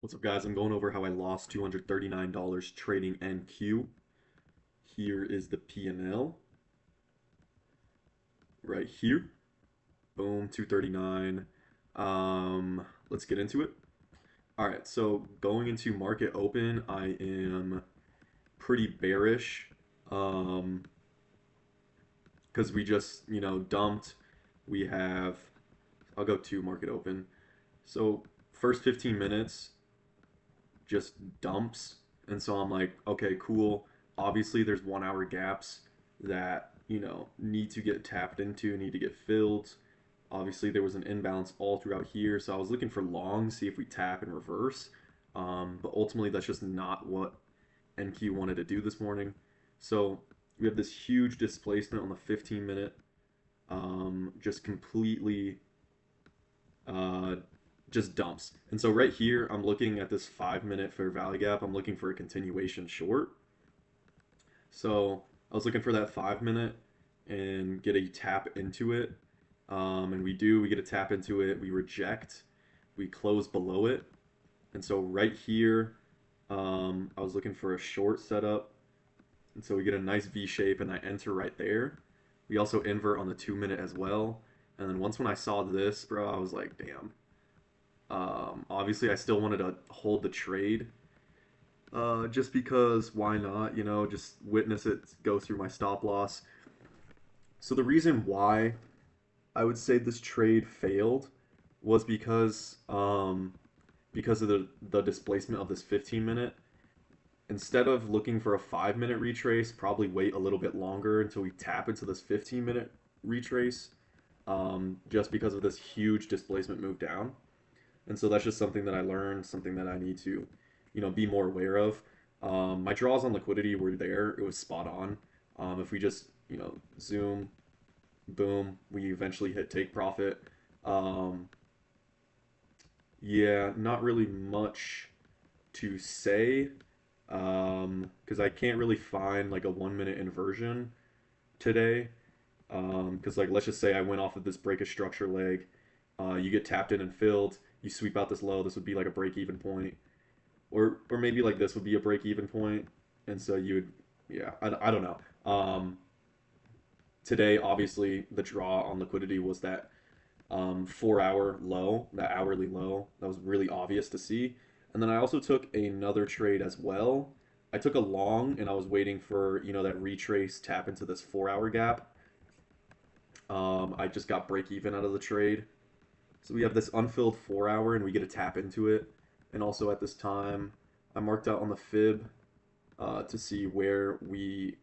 What's up, guys? I'm going over how I lost $239 trading NQ. Here is the P&L right here. Boom, 239. Let's get into it. All right, so going into market open, I am pretty bearish because we just, dumped. We have, I'll go to market open. So first 15 minutes, just dumps. And so I'm like, okay, cool. Obviously, there's 1 hour gaps that, need to get tapped into, need to get filled. Obviously, there was an imbalance all throughout here. So I was looking for long, see if we tap and reverse. But ultimately, that's just not what NQ wanted to do this morning. So we have this huge displacement on the 15 minute, just completely uh, just dumps. And so right here, I'm looking at this 5 minute fair value gap. I'm looking for a continuation short. So I was looking for that 5 minute and get a tap into it. And we get a tap into it. We reject. We close below it. And so right here, I was looking for a short setup. And so we get a nice V shape and I enter right there. We also invert on the 2 minute as well. And then once when I saw this, bro, I was like, damn. Obviously, I still wanted to hold the trade, just because why not? Just witness it go through my stop loss. So the reason why I would say this trade failed was because of the displacement of this 15 minute. Instead of looking for a 5 minute retrace, probably wait a little bit longer until we tap into this 15 minute retrace, just because of this huge displacement move down. And so that's just something that I learned, something that I need to, be more aware of. My draws on liquidity were there; it was spot on. If we just, zoom, boom, we eventually hit take profit. Um, yeah, not really much to say, because I can't really find like a 1 minute inversion today. Because like let's just say I went off of this break of structure leg, you get tapped in and filled, you sweep out this low. This would be like a break even point, or maybe like this would be a break even point, and so you would, yeah, I don't know. Today, obviously, the draw on liquidity was that 4 hour low, that hourly low. That was really obvious to see. And then I also took another trade as well. I took a long and I was waiting for, that retrace tap into this 4 hour gap. I just got break even out of the trade. So we have this unfilled 4 hour and we get a tap into it. And also at this time, I marked out on the fib to see where we,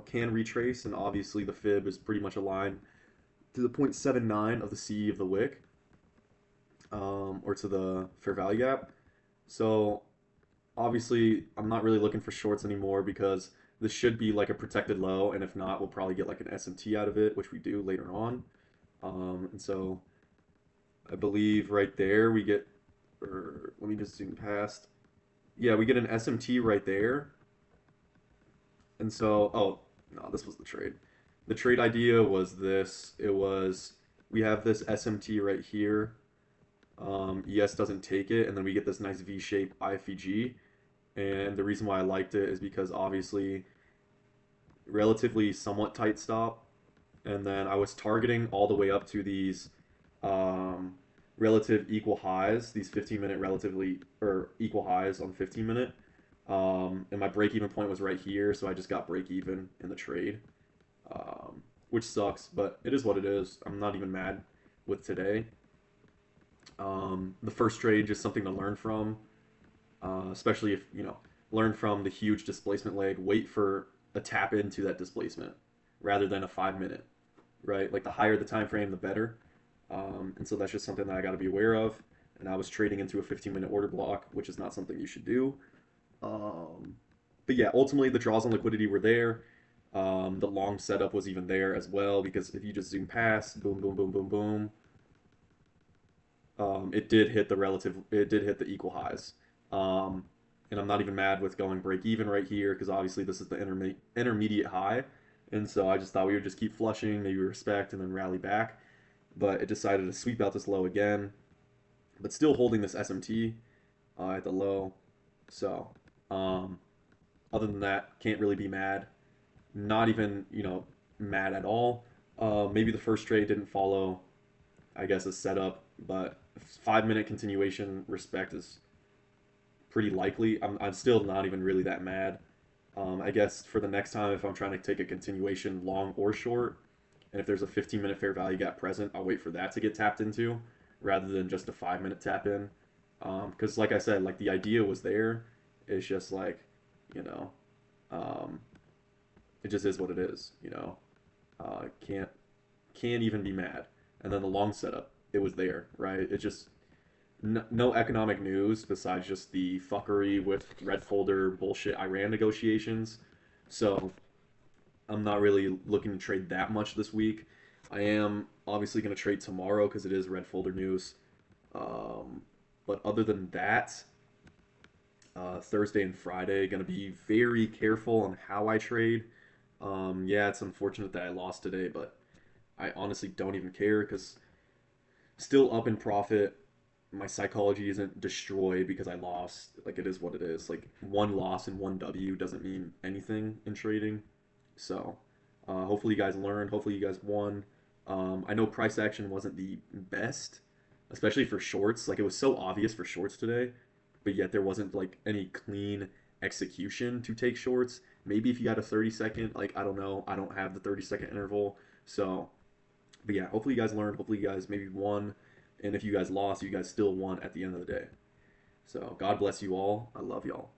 can retrace. And obviously the fib is pretty much aligned to the 0.79 of the CE of the wick, or to the fair value gap. So obviously I'm not really looking for shorts anymore because this should be like a protected low, and if not, we'll probably get like an SMT out of it, which we do later on. And so I believe right there we get, or let me just zoom past. Yeah, we get an SMT right there. And so, oh, no, this was the trade. The trade idea was this. It was, we have this SMT right here. ES doesn't take it, and then we get this nice V-shaped IFEG. And the reason why I liked it is because obviously relatively somewhat tight stop, and then I was targeting all the way up to these um, relative equal highs, these 15-minute relatively or equal highs on 15 minute. And my break even point was right here, so I just got break even in the trade, which sucks, but it is what it is. I'm not even mad with today. The first trade, just something to learn from, especially if, learn from the huge displacement leg, wait for a tap into that displacement rather than a 5 minute, right? Like the higher the time frame, the better. And so that's just something that I got to be aware of. And I was trading into a 15-minute order block, which is not something you should do. Um, but yeah, ultimately the draws on liquidity were there. The long setup was even there as well because if you just zoom past, boom, boom, boom, boom, boom, it did hit the equal highs. Um, and I'm not even mad with going break even right here because obviously this is the intermediate high. And so I just thought we would just keep flushing, maybe respect, and then rally back. But it decided to sweep out this low again, but still holding this SMT. at the low. So, um, other than that, can't really be mad. Not even, mad at all. Maybe the first trade didn't follow, I guess, a setup, but 5 minute continuation respect is pretty likely. I'm still not even really that mad. I guess for the next time, if I'm trying to take a continuation long or short, and if there's a 15-minute fair value gap present, I'll wait for that to get tapped into rather than just a 5 minute tap in. Because, like I said, like the idea was there. It's just like, you know, um, it just is what it is. Can't even be mad. And then the long setup, it was there, right? It just no economic news besides just the fuckery with red folder bullshit Iran negotiations. So I'm not really looking to trade that much this week. I am obviously going to trade tomorrow because it is red folder news. Um, but other than that, Thursday and Friday, going to be very careful on how I trade. Yeah, it's unfortunate that I lost today, but I honestly don't even care because still up in profit. My psychology isn't destroyed because I lost. Like, it is what it is. Like, one loss and one W doesn't mean anything in trading. So, hopefully you guys learned. Hopefully you guys won. I know price action wasn't the best, especially for shorts. Like, it was so obvious for shorts today, but yet there wasn't like any clean execution to take shorts. Maybe if you had a 30 second, like, I don't know. I don't have the 30-second interval. So, but yeah, hopefully you guys learned. Hopefully you guys maybe won. And if you guys lost, you guys still won at the end of the day. So God bless you all. I love y'all.